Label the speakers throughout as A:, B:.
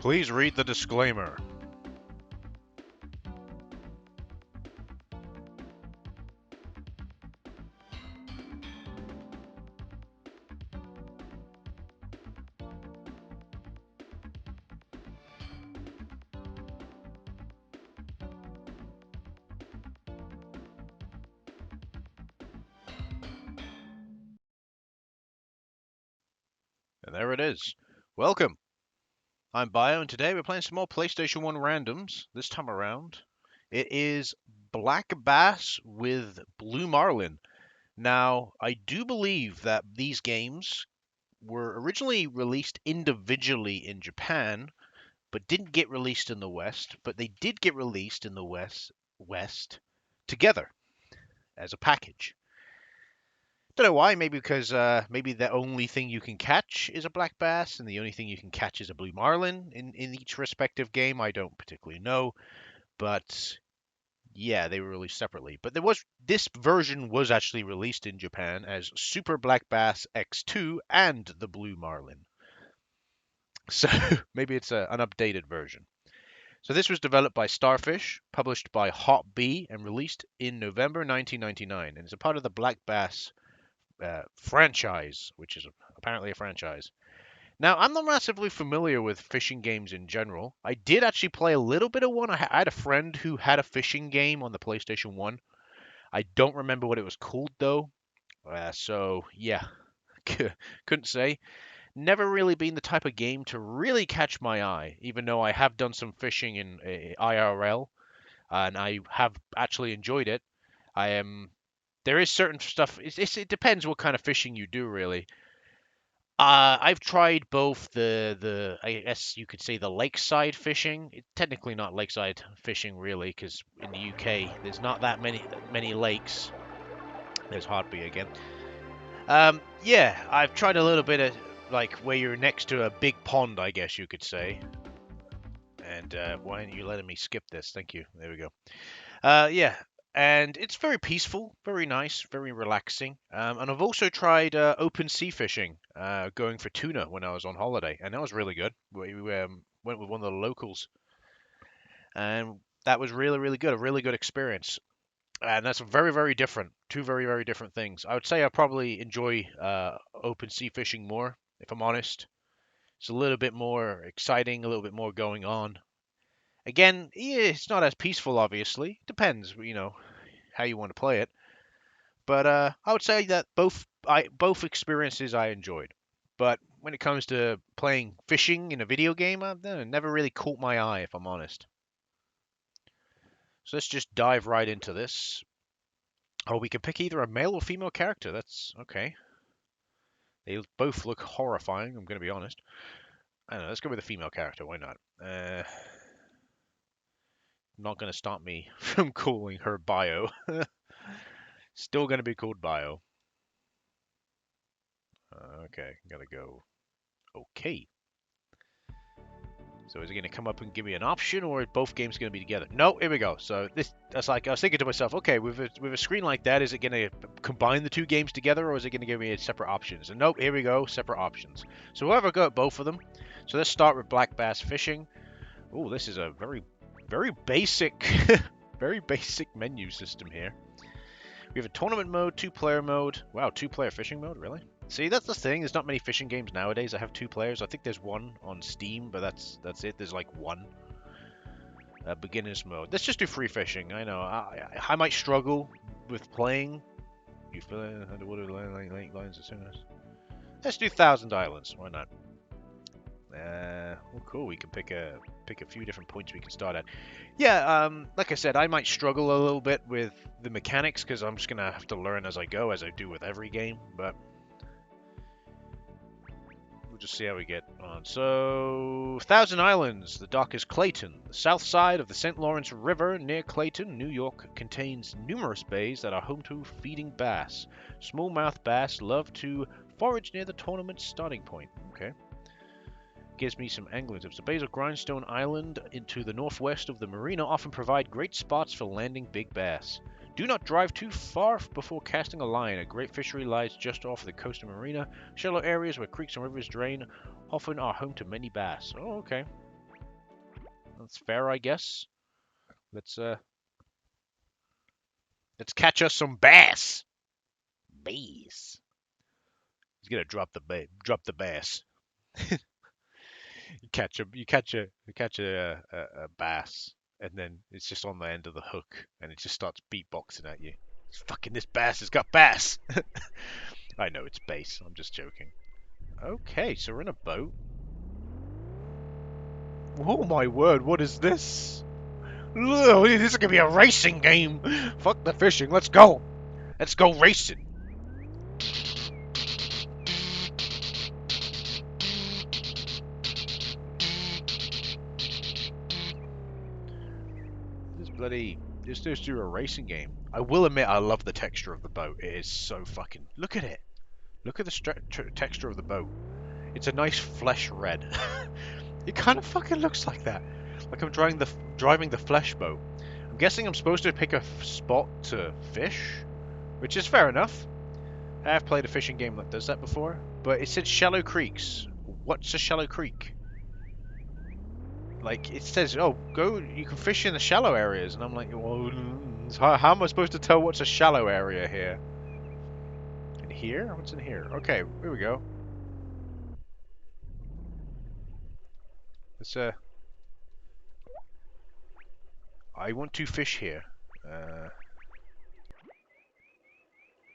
A: Please read the disclaimer. And there it is. Welcome. I'm Bio, and today we're playing some more PlayStation 1 randoms. This time around, it is Black Bass with Blue Marlin. Now, I do believe that these games were originally released individually in Japan, but didn't get released in the West, but they did get released in the West together as a package. Don't know why. Maybe because maybe the only thing you can catch is a black bass, and the only thing you can catch is a blue marlin in each respective game. I don't particularly know, but yeah, they were released separately. But this version was actually released in Japan as Super Black Bass X2 and the Blue Marlin. So maybe it's an updated version. So this was developed by Starfish, published by Hot B, and released in November 1999, and it's a part of the Black Bass franchise, which is apparently a franchise. Now, I'm not massively familiar with fishing games in general. I did actually play a little bit of one. I had a friend who had a fishing game on the PlayStation 1. I don't remember what it was called, though. So, yeah, couldn't say. Never really been the type of game to really catch my eye, even though I have done some fishing in IRL, and I have actually enjoyed it. I am. There is certain stuff. It depends what kind of fishing you do, really. I've tried both the I guess you could say the lakeside fishing. It's technically not lakeside fishing really, because in the UK there's not that many lakes. There's Hartby again. Yeah, I've tried a little bit of like where you're next to a big pond, I guess you could say. And why aren't you letting me skip this? Thank you. There we go. Yeah, and it's very peaceful, very nice, very relaxing. And I've also tried open sea fishing, going for tuna when I was on holiday, and that was really good. We went with one of the locals, and that was really good, a really good experience. And that's very different, two very different things. I would say I probably enjoy open sea fishing more, if I'm honest. It's a little bit more exciting, a little bit more going on. Again, yeah, it's not as peaceful, obviously. Depends, how you want to play it. But I would say that both experiences I enjoyed. But when it comes to playing fishing in a video game, never really caught my eye, if I'm honest. So let's just dive right into this. Oh, we can pick either a male or female character. That's okay. They both look horrifying, I'm going to be honest. I don't know, let's go with a female character. Why not? Not going to stop me from calling her Bio. Still going to be called Bio. Okay, gotta go. Okay. So is it going to come up and give me an option, or are both games going to be together? No, here we go. So that's like I was thinking to myself, okay, with a screen like that, is it going to combine the two games together, or is it going to give me separate options? And nope, here we go, separate options. So whoever got both of them. So let's start with black bass fishing. Oh, this is a very basic, very basic menu system here. We have a tournament mode, two-player mode. Wow, two-player fishing mode, really? See, that's the thing. There's not many fishing games nowadays that have two players. I think there's one on Steam, but that's it. There's like one. Beginner's mode. Let's just do free fishing. I know. I might struggle with playing. You feel it? Underwater lake lines as soon as. Let's do Thousand Islands. Why not? Well, cool. We can pick a few different points we can start at. Yeah. Like I said, I might struggle a little bit with the mechanics because I'm just gonna have to learn as I go, as I do with every game. But just see how we get on. So, Thousand Islands. The dock is Clayton. The south side of the St. Lawrence River near Clayton, New York, contains numerous bays that are home to feeding bass. Smallmouth bass love to forage near the tournament's starting point. Okay. Gives me some angling tips. The bays of Grindstone Island into the northwest of the marina often provide great spots for landing big bass. Do not drive too far before casting a line. A great fishery lies just off the coastal marina. Shallow areas where creeks and rivers drain often are home to many bass. Oh, okay. That's fair, I guess. Let's catch us some bass. Bass. He's gonna drop the bass. You catch a bass, and then it's just on the end of the hook, and it just starts beatboxing at you. Fucking this bass has got bass. I know it's bass. I'm just joking. Okay, so we're in a boat. Oh my word, what is this? Ugh, this is gonna be a racing game. Fuck the fishing. Let's go. Let's go racing. This is do a racing game. I will admit I love the texture of the boat. It is so fucking. Look at it. Look at the texture of the boat. It's a nice flesh red. It kind of fucking looks like that. Like I'm driving the flesh boat. I'm guessing I'm supposed to pick a spot to fish, which is fair enough. I have played a fishing game that does that before, but it said shallow creeks. What's a shallow creek? Like, it says, oh, you can fish in the shallow areas, and I'm like, well, how am I supposed to tell what's a shallow area here? In here? What's in here? Okay, here we go. Let's, I want to fish here.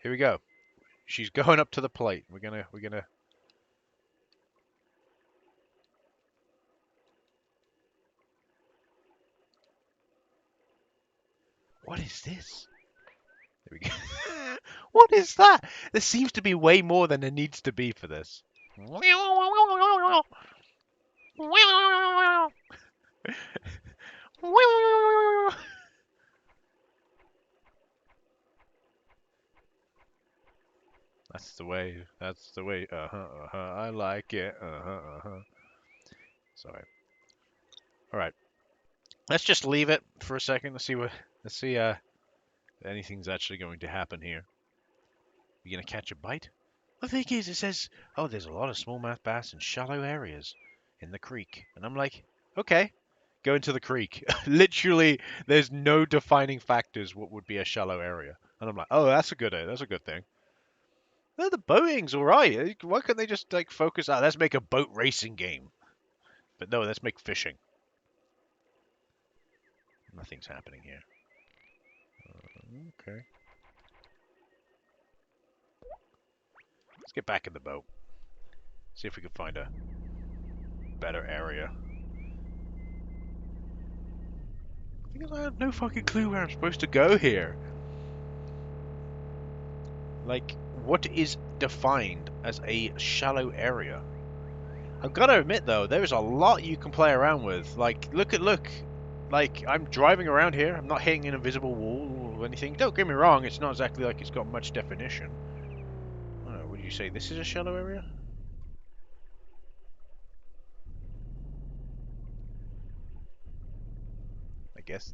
A: Here we go. She's going up to the plate. We're gonna... What is this? There we go. What is that? There seems to be way more than there needs to be for this. That's the way. That's the way. I like it. Sorry. All right. Let's just leave it for a second. Let's see if anything's actually going to happen here. You gonna catch a bite? The thing is, it says, oh, there's a lot of smallmouth bass in shallow areas in the creek, and I'm like, okay, go into the creek. Literally, there's no defining factors what would be a shallow area, and I'm like, oh, that's a good thing. No, the boating's all right. Why can't they just like focus? Ah, let's make a boat racing game. But no, let's make fishing. Nothing's happening here. Okay. Let's get back in the boat. See if we can find a better area. Because I have no fucking clue where I'm supposed to go here. Like, what is defined as a shallow area? I've got to admit, though, there is a lot you can play around with. Like, look. Like, I'm driving around here. I'm not hitting an invisible wall or anything. Don't get me wrong, it's not exactly like it's got much definition. Oh, would you say this is a shallow area? I guess.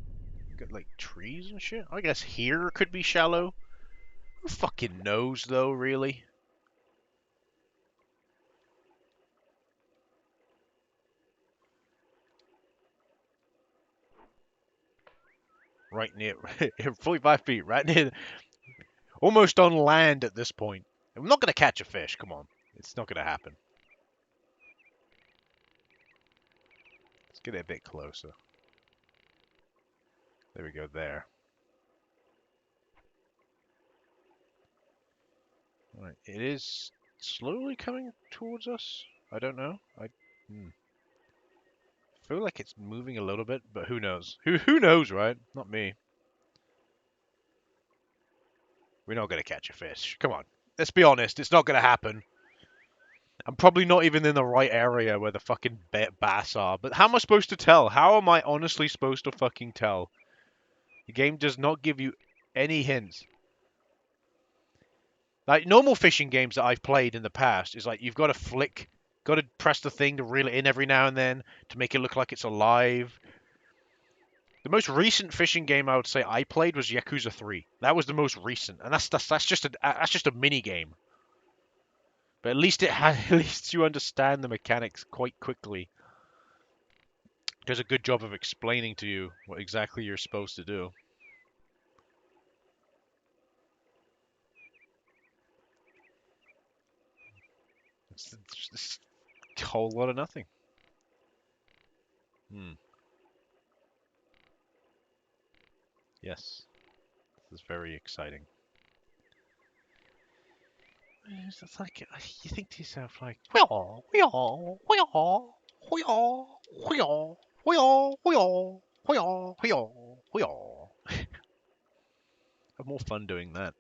A: Got, like, trees and shit? I guess here could be shallow. Who fucking knows, though, really? Right near... 45 feet, right near... Almost on land at this point. I'm not going to catch a fish, come on. It's not going to happen. Let's get it a bit closer. There we go, there. Alright, it is slowly coming towards us. I don't know. I feel like it's moving a little bit, but who knows? Who knows, right? Not me. We're not going to catch a fish. Come on. Let's be honest, it's not going to happen. I'm probably not even in the right area where the fucking bass are. But how am I supposed to tell? How am I honestly supposed to fucking tell? The game does not give you any hints. Like, normal fishing games that I've played in the past is like, you've got to press the thing to reel it in every now and then to make it look like it's alive. The most recent fishing game I would say I played was Yakuza 3. That was the most recent, and that's just a mini game. But at least at least you understand the mechanics quite quickly. does a good job of explaining to you what exactly you're supposed to do. It's a whole lot of nothing. Yes, this is very exciting. It's like you think to yourself, like, "Wheeyaw, wheeyaw, wheeyaw, wheeyaw, wheeyaw, wheeyaw, wheeyaw, wheeyaw, wheeyaw, wheeyaw." Have more fun doing that.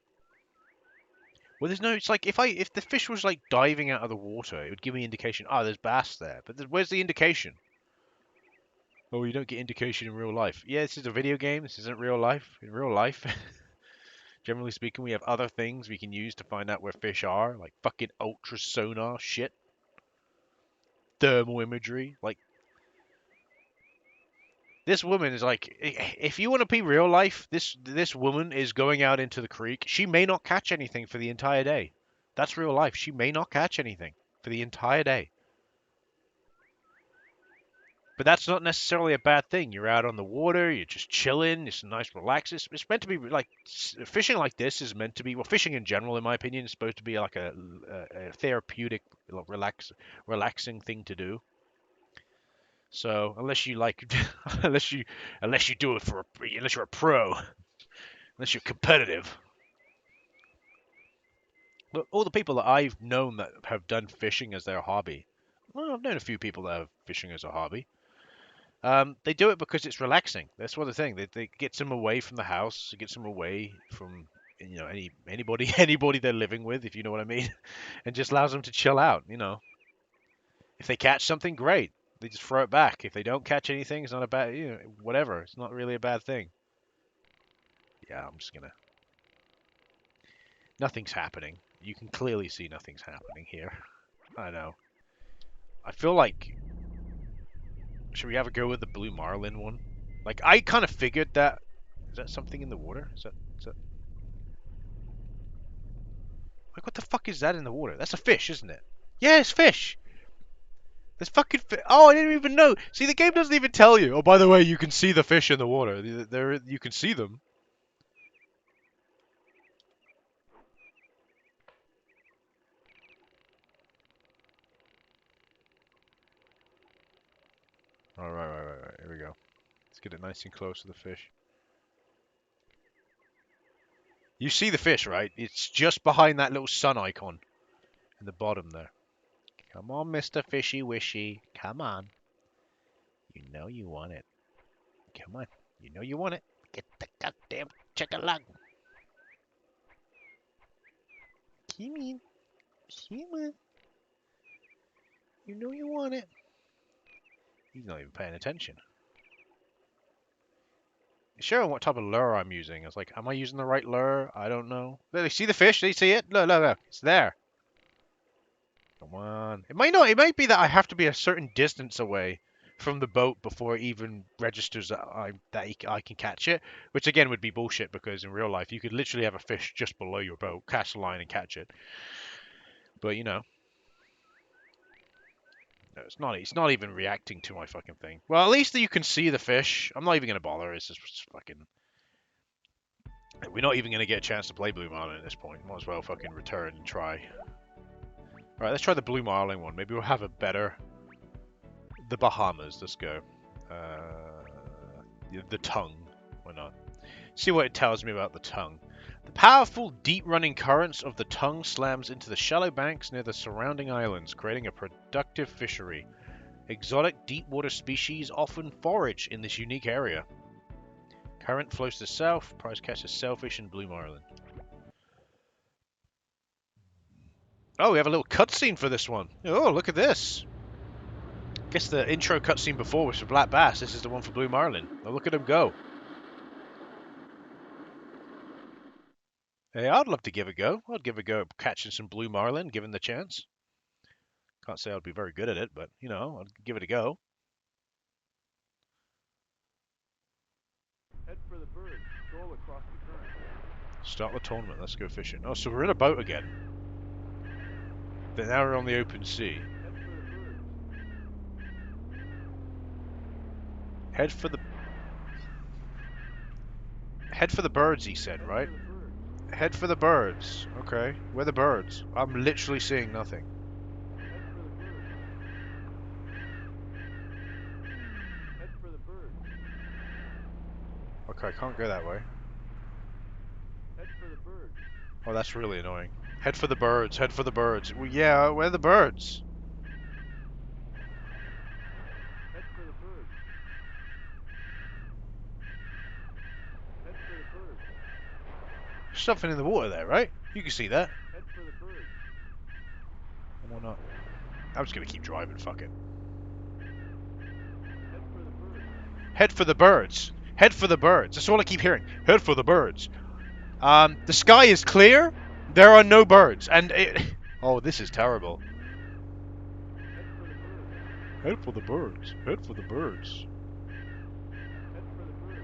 A: Well, there's no. It's like if the fish was like diving out of the water, it would give me indication. Oh, there's bass there. But where's the indication? Oh, you don't get indication in real life. Yeah, this is a video game. This isn't real life. In real life, generally speaking, we have other things we can use to find out where fish are, like fucking ultra sonar shit, thermal imagery. Like this woman is like, if you want to be real life, this woman is going out into the creek. She may not catch anything for the entire day. That's real life. She may not catch anything for the entire day. But that's not necessarily a bad thing. You're out on the water, you're just chilling, it's a nice relax. It's meant to be like fishing like this is meant to be, well, fishing in general, in my opinion, is supposed to be like a therapeutic, relaxing thing to do. So unless you like, unless you do it unless you're a pro, unless you're competitive. But all the people that I've known that have done fishing as their hobby, well, I've known a few people that have fishing as a hobby. They do it because it's relaxing. That's what the thing. They gets them away from the house. It gets them away from anybody anybody they're living with, if you know what I mean, and just allows them to chill out. If they catch something, great. They just throw it back. If they don't catch anything, it's not a bad whatever. It's not really a bad thing. Yeah, I'm just gonna. Nothing's happening. You can clearly see nothing's happening here. I know. I feel like. Should we have a go with the Blue Marlin one? Like I kind of figured that. Is that something in the water? Is that like, what the fuck is that in the water? That's a fish, isn't it? Yeah, it's fish. There's fucking Oh, I didn't even know. See, the game doesn't even tell you. Oh, by the way, you can see the fish in the water. There, you can see them. All right, right. Here we go. Let's get it nice and close to the fish. You see the fish, right? It's just behind that little sun icon in the bottom there. Come on, Mr. Fishy Wishy. Come on. You know you want it. Come on. You know you want it. Get the goddamn chicken-lug. Come in. Come on. You know you want it. He's not even paying attention. It's showing what type of lure I'm using. It's like, am I using the right lure? I don't know. They see the fish. They see it. Look. It's there. Come on. It might not. It might be that I have to be a certain distance away from the boat before it even registers that I can catch it. Which again would be bullshit because in real life you could literally have a fish just below your boat, cast a line and catch it. But no, it's not. It's not even reacting to my fucking thing. Well, at least you can see the fish. I'm not even gonna bother. It's just fucking. We're not even gonna get a chance to play Blue Marlin at this point. Might as well fucking return and try. Alright, let's try the Blue Marlin one. Maybe we'll have a better. The Bahamas. Let's go. The tongue. Why not? See what it tells me about the tongue. The powerful, deep-running currents of the tongue slams into the shallow banks near the surrounding islands, creating a productive fishery. Exotic deep-water species often forage in this unique area. Current flows to south. Prize catches Starfish and Blue Marlin. Oh, we have a little cutscene for this one. Oh, look at this. Guess the intro cutscene before was for Black Bass. This is the one for Blue Marlin. Oh, look at him go. Hey, I'd love to give it a go. I'd give it a go at catching some Blue Marlin, given the chance. Can't say I'd be very good at it, but, I'd give it a go.
B: Head for the bird. Stroll across the current.
A: Start the tournament. Let's go fishing. Oh, so we're in a boat again. But now we're on the open sea.
B: Head for the bird.
A: Head for the head for the birds, he said,
B: Head
A: right?
B: for the birds.
A: Head for the birds. Okay. Where are the birds? I'm literally seeing nothing.
B: Head for the birds. Head for the birds.
A: Okay, I can't go that way.
B: Head for the birds.
A: Oh, that's really annoying. Head for the birds. Head for the birds. Well, yeah, where are the birds?
B: Head for the birds. Head for the birds.
A: There's something in the water there, right? You can see that.
B: Head for the birds.
A: Why not? I'm just gonna keep driving. Fuck it.
B: Head for the birds.
A: Head for the birds. Head for the birds. That's all I keep hearing. Head for the birds. The sky is clear. There are no birds, and it. Oh, this is terrible.
B: Head for the birds.
A: Head for the birds. Head for the birds.
B: Head for the birds.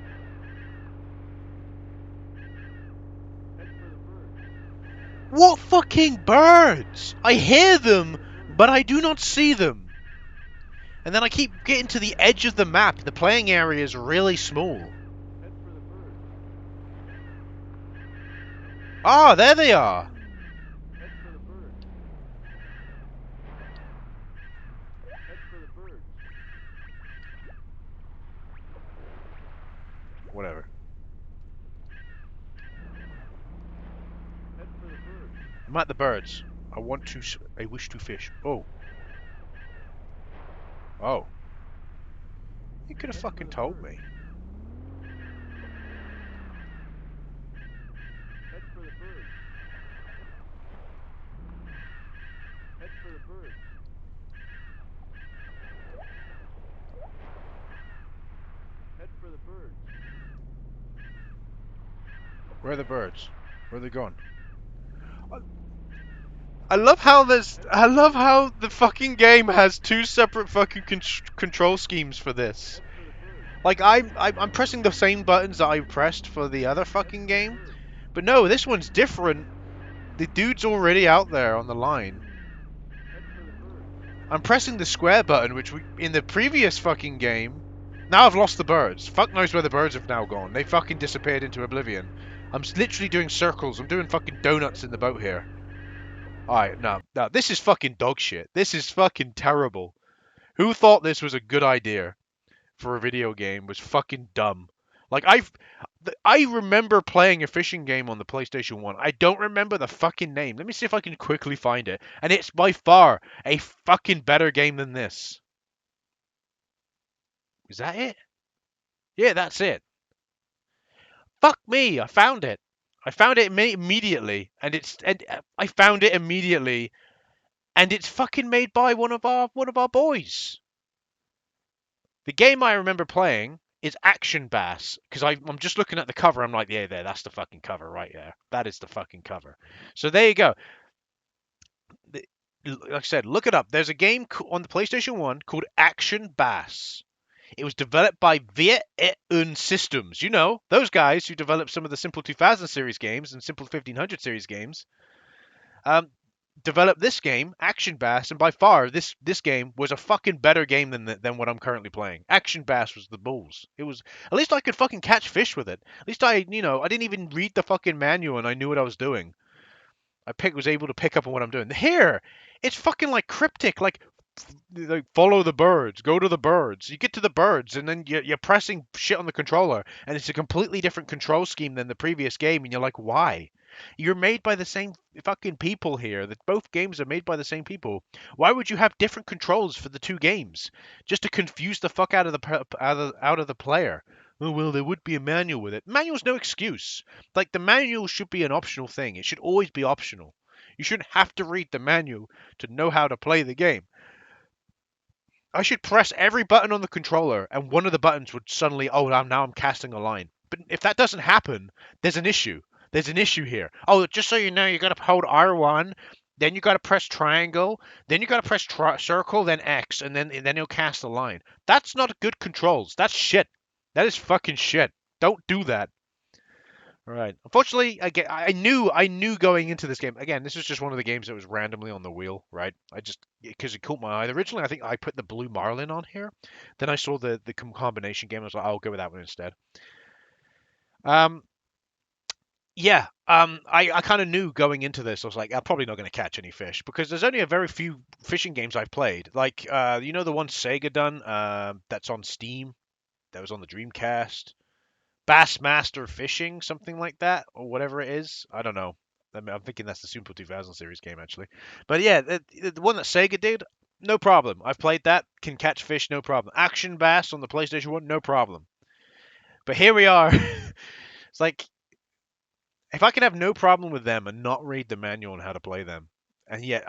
B: Head for the birds.
A: What fucking birds? I hear them, but I do not see them. And then I keep getting to the edge of the map. The playing area is really small.
B: Head for the birds.
A: Ah, there they are.
B: Head for the birds. Head for the birds.
A: Whatever.
B: Head for the birds.
A: I'm at the birds. I want to. I wish to fish. Oh. Oh. You could have
B: Head for
A: fucking
B: the
A: told
B: birds.
A: me.
B: Head for the birds. Head for the birds. Head for the birds.
A: Where are the birds? Where are they gone? I love how there's. I love how the fucking game has two separate fucking control schemes for this.
B: Head for the birds.
A: Like I'm pressing the same buttons that I pressed for the other
B: Head for
A: fucking
B: the
A: game,
B: birds.
A: but no, this one's different. The dude's already out there on the line.
B: Head for the birds.
A: I'm pressing the square button, which we in the previous fucking game. Now I've lost the birds. Fuck knows where the birds have now gone. They fucking disappeared into oblivion. I'm literally doing circles. I'm doing fucking donuts in the boat here. Alright, no, this is fucking dog shit. This is fucking terrible. Who thought this was a good idea for a video game was fucking dumb. Like, I remember playing a fishing game on the PlayStation 1. I don't remember the fucking name. Let me see if I can quickly find it. And it's by far a fucking better game than this. Is that it? Yeah, that's it. Fuck me, I found it. I found it immediately, I found it immediately, and it's fucking made by one of our boys. The game I remember playing is Action Bass because I'm just looking at the cover. I'm like, yeah, that's the fucking cover right there. That is the fucking cover. So there you go. Like I said, look it up. There's a game on the PlayStation 1 called Action Bass. It was developed by Viet Un Systems. You know, those guys who developed some of the Simple 2000 series games and Simple 1500 series games. Um, developed this game, Action Bass, and by far this game was a fucking better game than what I'm currently playing. Action Bass was the balls. It was at least I could fucking catch fish with it. At least I didn't even read the fucking manual and I knew what I was doing. Was able to pick up on what I'm doing. Here, it's fucking like cryptic, like follow the birds, go to the birds. You get to the birds, and then you're pressing shit on the controller, and it's a completely different control scheme than the previous game, and you're like, why? You're made by the same fucking people here. That both games are made by the same people. Why would you have different controls for the two games? Just to confuse the fuck out of the player. Oh well, there would be a manual with it. Manual's no excuse. Like the manual should be an optional thing. It should always be optional. You shouldn't have to read the manual to know how to play the game. I should press every button on the controller, and one of the buttons would suddenly, oh, now I'm casting a line. But if that doesn't happen, there's an issue. There's an issue here. Oh, just so you know, you got to hold R1, then you got to press triangle, then you got to press circle, then X, and then you'll cast a line. That's not good controls. That's shit. That is fucking shit. Don't do that. Right. Unfortunately, again, I knew going into this game. Again, this was just one of the games that was randomly on the wheel, right? I just because it caught my eye. Originally, I think I put the Blue Marlin on here. Then I saw the combination game. I was like, I'll go with that one instead. Um, yeah. I kind of knew going into this. I was like, I'm probably not going to catch any fish because there's only a very few fishing games I've played. Like, you know, the one Sega done, that's on Steam, that was on the Dreamcast. Bassmaster Fishing, something like that, or whatever it is. I don't know. I'm thinking that's the Super 2000 series game actually. But yeah, the one that Sega did, no problem. I've played that. Can catch fish, no problem. Action Bass on the PlayStation 1, no problem. But here we are. It's like if I can have no problem with them and not read the manual on how to play them, and yet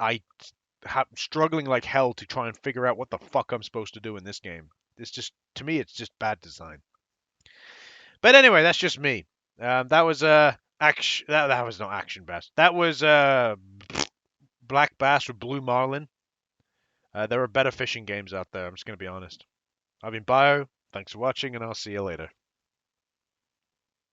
A: struggling like hell to try and figure out what the fuck I'm supposed to do in this game. It's just to me, it's just bad design. But anyway, that's just me. That was action. That was not action bass. That was black bass or blue marlin. There are better fishing games out there. I'm just gonna be honest. I've been Bio. Thanks for watching, and I'll see you later.